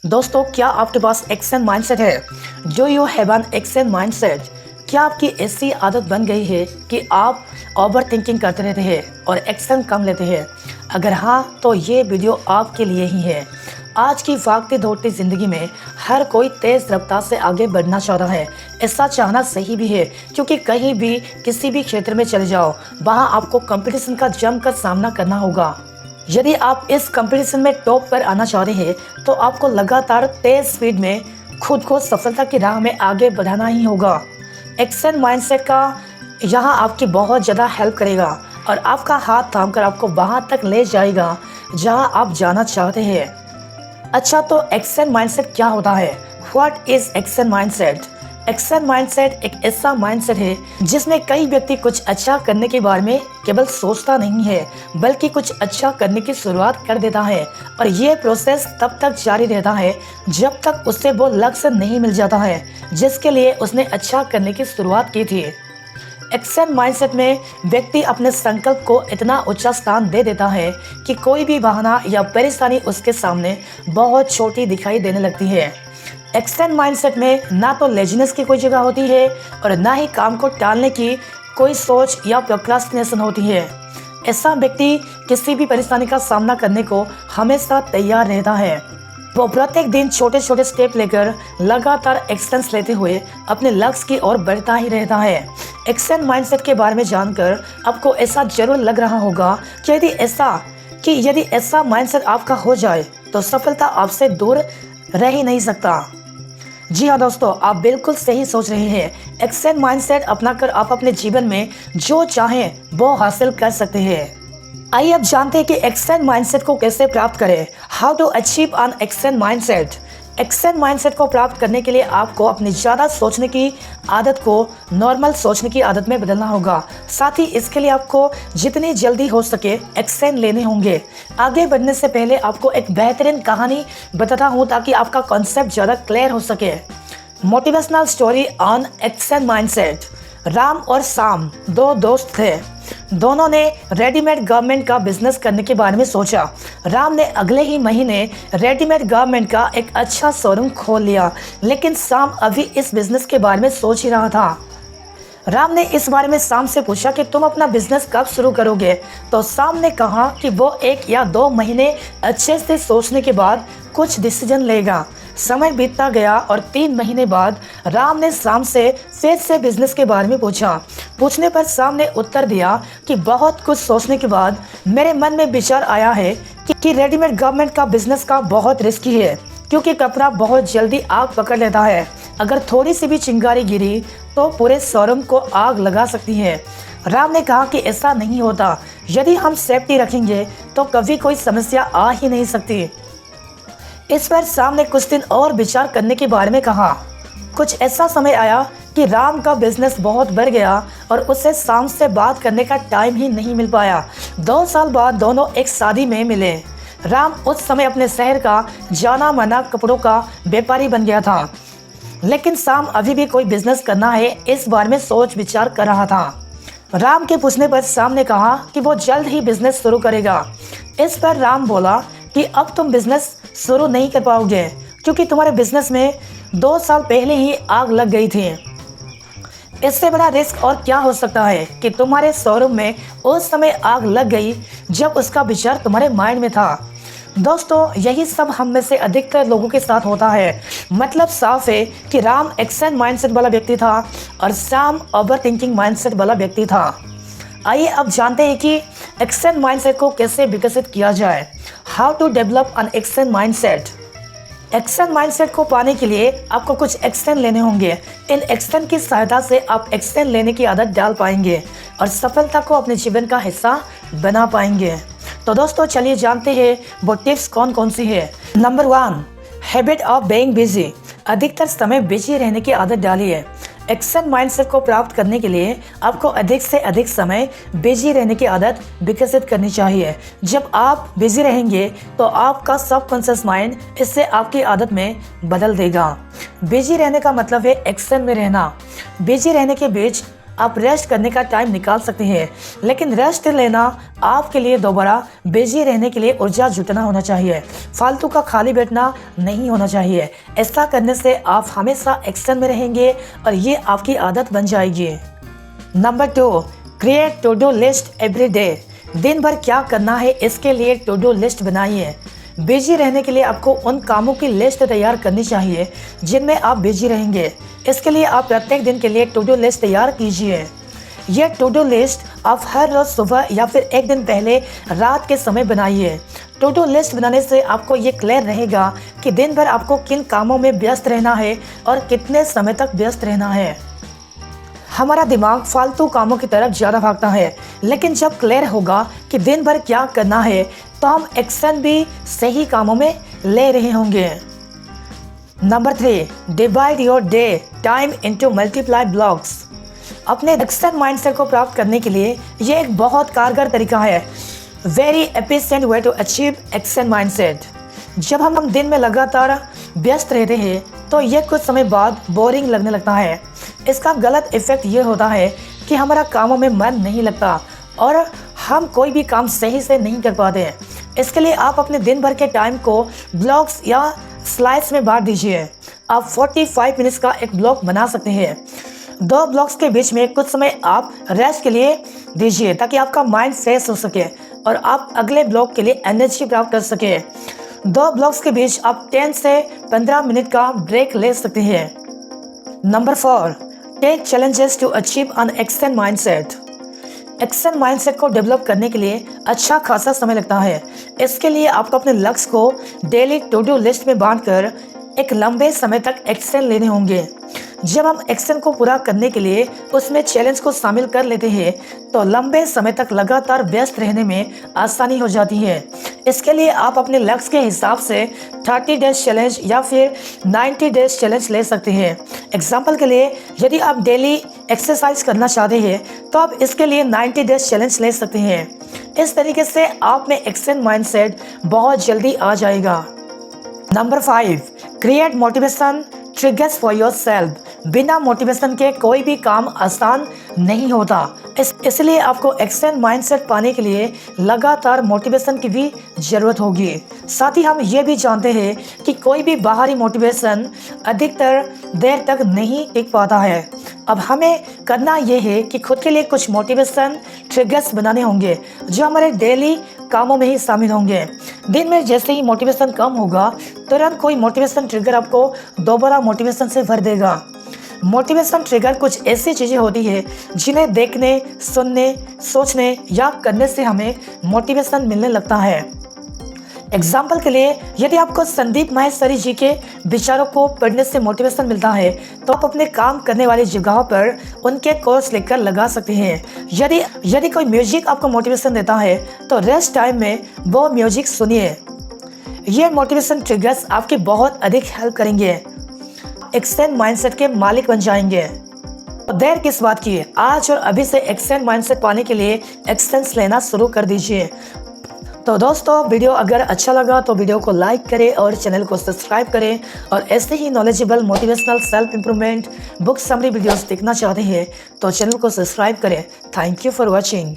दोस्तों, क्या आपके पास एक्शन माइंडसेट है? Do you have an action mindset? क्या आपकी ऐसी आदत बन गई है कि आप ओवर थिंकिंग करते रहते हैं और एक्शन कम लेते हैं? अगर हाँ, तो ये वीडियो आपके लिए ही है। आज की भागती दौड़ती ज़िंदगी में हर कोई तेज़ रफ्तार से आगे बढ़ना चाह रहा है। ऐसा चाहना सही भी है, क्योंकि कहीं भी किसी भी क्षेत्र में चले जाओ, वहाँ आपको कंपटीशन का जमकर सामना करना होगा। यदि आप इस कंपटीशन में टॉप पर आना चाह रहे हैं, तो आपको लगातार तेज स्पीड में खुद को सफलता की राह में आगे बढ़ाना ही होगा। एक्शन माइंडसेट का यहाँ आपकी बहुत ज़्यादा हेल्प करेगा और आपका हाथ थामकर आपको वहाँ तक ले जाएगा जहाँ आप जाना चाहते हैं। अच्छा, तो एक्शन माइंडसेट क्या होता है? What is action mindset? Action mindset एक ऐसा माइंडसेट है जिसमें कई व्यक्ति कुछ अच्छा करने के बारे में केवल सोचता नहीं है, बल्कि कुछ अच्छा करने की शुरुआत कर देता है। और ये प्रोसेस तब तक जारी रहता है जब तक उससे वो लक्ष्य नहीं मिल जाता है जिसके लिए उसने अच्छा करने की शुरुआत की थी। एक्शन माइंडसेट में व्यक्ति अपने संकल्प को इतना ऊंचा स्थान दे देता है कि कोई भी बहाना या परेशानी उसके सामने बहुत छोटी दिखाई देने लगती है। एक्शन माइंडसेट में ना तो लेजीनेस की कोई जगह होती है और ना ही काम को टालने की कोई सोच या प्रोक्रास्टिनेशन होती है। ऐसा व्यक्ति किसी भी परेशानी का सामना करने को हमेशा तैयार रहता है। वो प्रत्येक दिन छोटे छोटे स्टेप लेकर लगातार एक्शंस लेते हुए अपने लक्ष्य की ओर बढ़ता ही रहता है। एक्शन माइंडसेट के बारे में जानकर आपको ऐसा जरूर लग रहा होगा कि यदि ऐसा माइंडसेट आपका हो जाए तो सफलता आपसे दूर रह ही नहीं सकता। जी हाँ दोस्तों, आप बिल्कुल सही सोच रहे हैं। एक्शन माइंडसेट अपनाकर आप अपने जीवन में जो चाहें वो हासिल कर सकते हैं। आइए अब जानते हैं कि एक्शन माइंडसेट को कैसे प्राप्त करें। How to achieve an action mindset. Action mindset को प्राप्त करने के लिए आपको अपनी ज़्यादा सोचने की आदत को नॉर्मल सोचने की आदत में बदलना होगा। साथ ही इसके लिए आपको जितनी जल्दी हो सके एक्शन लेने होंगे। आगे बढ़ने से पहले आपको एक बेहतरीन कहानी बताता हूँ ताकि आपका कॉन्सेप्ट ज़्यादा क्लियर हो सके। Motivational story on action mindset. Ram और श्याम दो दोस्त थे। दोनों ने रेडीमेड गारमेंट का बिजनेस करने के बारे में सोचा। राम ने अगले ही महीने रेडीमेड गारमेंट का एक अच्छा शोरूम खोल लिया, लेकिन श्याम अभी इस बिजनेस के बारे में सोच ही रहा था। राम ने इस बारे में श्याम से पूछा कि तुम अपना बिजनेस कब शुरू करोगे? तो श्याम ने कहा कि वो 1 या 2 महीने अच्छे से सोचने के बाद कुछ डिसीजन लेगा। समय बीतता गया और 3 महीने बाद राम ने श्याम से फिर से बिजनेस के बारे में पूछने पर श्याम ने उत्तर दिया कि बहुत कुछ सोचने के बाद मेरे मन में विचार आया है कि रेडीमेड गारमेंट का बिजनेस का बहुत रिस्की है, क्योंकि कपड़ा बहुत जल्दी आग पकड़ लेता है। अगर थोड़ी सी भी चिंगारी गिरी तो पूरे शोरूम को आग लगा सकती है। राम ने कहा कि ऐसा नहीं होता। यदि हम सेफ्टी रखेंगे तो कभी कोई समस्या आ ही नहीं सकती। इस पर श्याम ने कुछ दिन और विचार करने के बारे में कहा। कुछ ऐसा समय आया कि राम का बिजनेस बहुत बढ़ गया और उसे श्याम से बात करने का टाइम ही नहीं मिल पाया। 2 साल बाद दोनों एक शादी में मिले। राम उस समय अपने शहर का जाना माना कपड़ों का व्यापारी बन गया था, लेकिन श्याम अभी भी कोई बिजनेस करना है इस बारे में सोच विचार कर रहा था। राम के पूछने पर श्याम ने कहा कि वो जल्द ही बिजनेस शुरू करेगा। इस पर राम बोला कि अब तुम बिजनेस शुरू नहीं कर पाओगे, क्योंकि तुम्हारे बिजनेस में 2 साल पहले ही आग लग गई थी। इससे बड़ा रिस्क और क्या हो सकता है कि तुम्हारे शोरूम में उस समय आग लग गई जब उसका विचार तुम्हारे माइंड में था। दोस्तों, यही सब हम में से अधिकतर लोगों के साथ होता है। मतलब साफ है कि राम एक्शन माइंडसेट वाला व्यक्ति था और श्याम ओवर थिंकिंग माइंडसेट वाला व्यक्ति था। आइए अब जानते हैं कि एक्शन माइंडसेट को कैसे विकसित किया जाए। How to develop an action mindset. Action mindset को पाने के लिए आपको कुछ एक्शन लेने होंगे। इन एक्शन की सहायता से आप एक्शन लेने की आदत डाल पाएंगे और सफलता को अपने जीवन का हिस्सा बना पाएंगे। तो दोस्तों, चलिए जानते हैं वो टिप्स कौन कौन सी है। Number 1, habit of being busy. अधिकतर समय बिजी रहने की आदत डालिए। एक्शन माइंडसेट को प्राप्त करने के लिए आपको अधिक से अधिक समय बिजी रहने की आदत विकसित करनी चाहिए। जब आप बिजी रहेंगे तो आपका सबकॉन्शियस माइंड इससे आपकी आदत में बदल देगा। बिजी रहने का मतलब है एक्शन में रहना। बिजी रहने के बीच आप रेस्ट करने का टाइम निकाल सकते हैं, लेकिन रेस्ट लेना आपके लिए दोबारा बिजी रहने के लिए ऊर्जा जुटाना होना चाहिए। फालतू का खाली बैठना नहीं होना चाहिए। ऐसा करने से आप हमेशा एक्शन में रहेंगे और ये आपकी आदत बन जाएगी। Number 2, create to do list every day. दिन भर क्या करना है इसके लिए टू डू लिस्ट बनाइए। बिजी रहने के लिए आपको उन कामों की लिस्ट तैयार करनी चाहिए जिनमें आप बिजी रहेंगे। इसके लिए आप प्रत्येक दिन के लिए टू डू लिस्ट तैयार कीजिए। यह टू डू लिस्ट आप हर रोज़ सुबह या फिर एक दिन पहले रात के समय बनाइए। टू डू लिस्ट बनाने से आपको ये क्लियर रहेगा कि दिन भर आपको किन कामों में व्यस्त रहना है और कितने समय तक व्यस्त रहना है। हमारा दिमाग फालतू कामों की तरफ ज़्यादा भागता है, लेकिन जब क्लियर होगा कि दिन भर क्या करना है तो हम एक्शन भी सही कामों में ले रहे होंगे। Number 3, divide your day time into multiply blocks. अपने एक्शन माइंडसेट को प्राप्त करने के लिए ये एक बहुत कारगर तरीका है। Very efficient way to achieve action mindset. जब हम दिन में लगातार व्यस्त रहते हैं तो ये कुछ समय बाद बोरिंग लगने लगता है। इसका गलत इफेक्ट ये होता है कि हमारा कामों में मन नहीं लगता और हम कोई भी काम सही से नहीं कर पाते हैं। इसके लिए आप अपने दिन भर के टाइम को ब्लॉक्स या स्लाइड्स में बांट दीजिए। आप 45 मिनट्स का एक ब्लॉक बना सकते हैं। 2 ब्लॉक्स के बीच में कुछ समय आप रेस्ट के लिए दीजिए ताकि आपका माइंड फ्रेश हो सके और आप अगले ब्लॉक के लिए एनर्जी प्राप्त कर सके। 2 ब्लॉक्स के बीच आप 10 से 15 मिनट का ब्रेक ले सकते हैं। Number 4, take challenges to achieve an action mindset. Action mindset को डेवलप करने के लिए अच्छा खासा समय लगता है। इसके लिए आपको अपने लक्ष्य को डेली टू डू लिस्ट में बांटकर एक लंबे समय तक एक्शन लेने होंगे। जब हम एक्शन को पूरा करने के लिए उसमें चैलेंज को शामिल कर लेते हैं तो लंबे समय तक लगातार व्यस्त रहने में आसानी हो जाती है। इसके लिए आप अपने लक्ष्य के हिसाब से 30 डेज चैलेंज या फिर 90 डेज चैलेंज ले सकते हैं। एग्जाम्पल के लिए यदि आप डेली एक्सरसाइज करना चाहते हैं तो आप इसके लिए 90 डेज चैलेंज ले सकते हैं। इस तरीके से आप में एक्शन माइंडसेट बहुत जल्दी आ जाएगा। Number 5, create motivation triggers for yourself. बिना मोटिवेशन के कोई भी काम आसान नहीं होता। इसलिए आपको एक्शन माइंडसेट पाने के लिए लगातार मोटिवेशन की भी ज़रूरत होगी। साथ ही हम ये भी जानते हैं कि कोई भी बाहरी मोटिवेशन अधिकतर देर तक नहीं टिक पाता है। अब हमें करना ये है कि खुद के लिए कुछ मोटिवेशन ट्रिगर्स बनाने होंगे जो हमारे डेली कामों में ही शामिल होंगे। दिन में जैसे ही मोटिवेशन कम होगा तुरंत कोई मोटिवेशन ट्रिगर आपको दोबारा मोटिवेशन से भर देगा। मोटिवेशन ट्रिगर कुछ ऐसी चीज़ें होती है जिन्हें देखने, सुनने, सोचने या करने से हमें मोटिवेशन मिलने लगता है। एग्जाम्पल के लिए यदि आपको संदीप माहेश्वरी जी के विचारों को पढ़ने से मोटिवेशन मिलता है तो आप अपने काम करने वाली जगहों पर उनके कोर्स लेकर लगा सकते हैं। यदि कोई म्यूजिक आपको मोटिवेशन देता है तो रेस्ट टाइम में वो म्यूजिक सुनिए। ये मोटिवेशन ट्रिगर्स आपकी बहुत अधिक हेल्प करेंगे। एक्शन माइंडसेट के मालिक बन जाएंगे। तो देर किस बात की, आज और अभी से एक्शन माइंडसेट पाने के लिए एक्शंस लेना शुरू कर दीजिए। तो दोस्तों, वीडियो अगर अच्छा लगा तो वीडियो को लाइक करें और चैनल को सब्सक्राइब करें। और ऐसे ही knowledgeable motivational self improvement book summary videos देखना चाहते हैं तो चैनल को सब्सक्राइब करें। Thank you for watching.